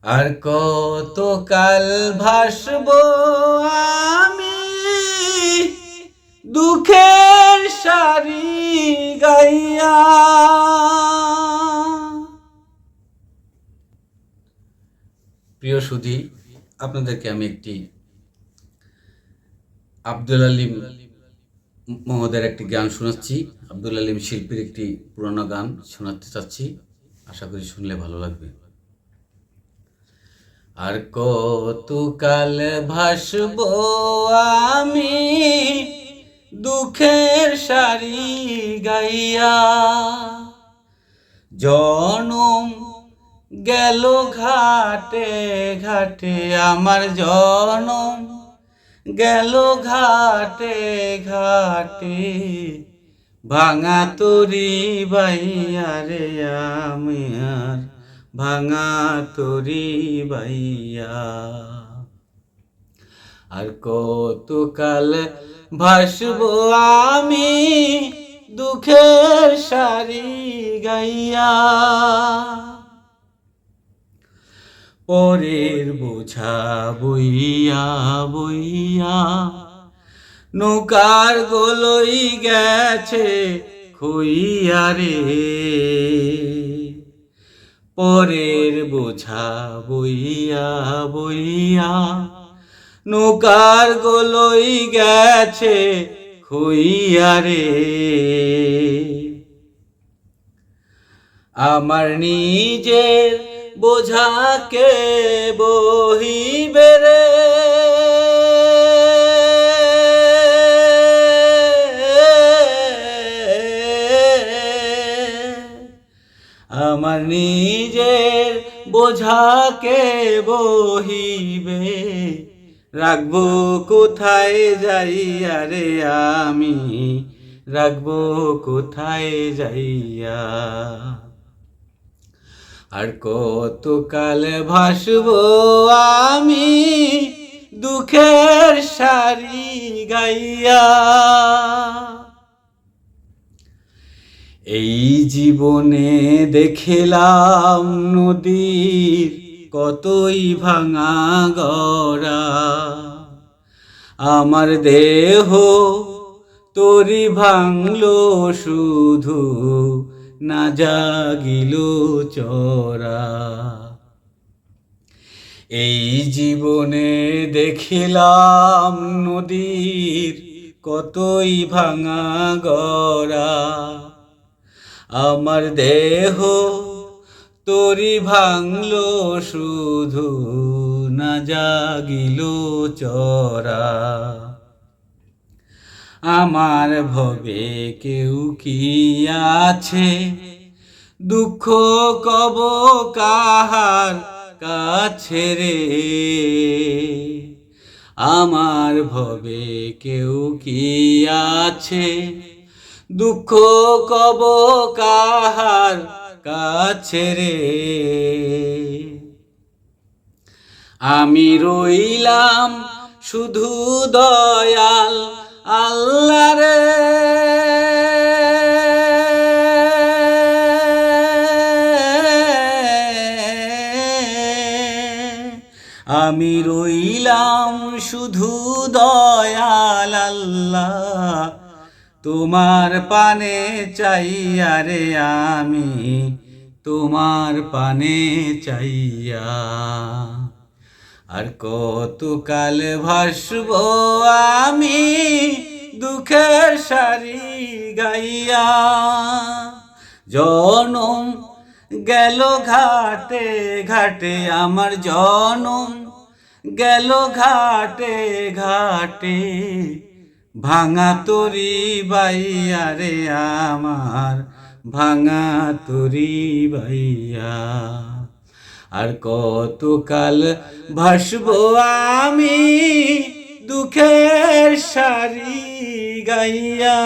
আর কতকাল ভাসবো আমি দুঃখের সারি গাইয়া। প্রিয় সুধী, আপনাদেরকে আমি একটি আব্দুল আলিম মহোদয়ের একটি গান শোনাচ্ছি। আব্দুল আলিম শিল্পীর একটি পুরানো গান শোনাতে চাচ্ছি, আশা করি শুনলে ভালো লাগবে। আর কতকাল ভাসবো আমি দুঃখের সারি গাইয়া, জনম গেল ঘাটে ঘাটে আমার জনম গেল ঘাটে ঘাটে, ভাঙা তরি বাইয়া রে আমি আর ভাঙা তরি বাইয়া। আর কতকাল ভাসবো আমি দুঃখের সারি গাইয়া, পরের বোঝা বইয়া বইয়া নৌকার গোলই গেছে খুইয়া রে, পরের বোঝা বইয়া বইয়া নৌকার গোলই গেছে খুইয়া রে। আমার নিজের বোঝাকে বহিবে রে, আমার নিজের বোঝাকে বহিবে, রাখবো কোথায় যাইয়া রে আমি, রাখবো কোথায় যাইয়া। আর কতকাল ভাসবো আমি দুঃখের সারি গাইয়া। এই জীবনে দেখিলাম নদীর কতই ভাঙা গড়া, আমার দেহ তরি ভাঙলো শুধু না জাগিল চরা। এই জীবনে দেখিলাম নদীর কতই ভাঙা গড়া, আমার দেহ তরি ভাঙলো শুধু না জাগিল চরা। আমার ভবে কেউ কি আছে, দুঃখ কব কাহার কাছে রে, আমার ভবে কেউ কি আছে, দুঃখ কব কাহার কাছে রে। আমি রইলাম শুধু দয়াল আল্লাহ রে, আমি রইলাম শুধু দয়াল আল্লাহ, তোমার পানে চাইয়া রে আমি, তোমার পানে চাইয়া। আর কতকাল ভাসবো আমি দুঃখের সারি গাইয়া, জনম গেল ঘাটে ঘাটে আমার জনম গেল ঘাটে ঘাটে, ভাঙা তরি বাইয়া রে আমার ভাঙা তরি বাইয়া। আর কতকাল ভাসবো আমি দুঃখের সারি গাইয়া।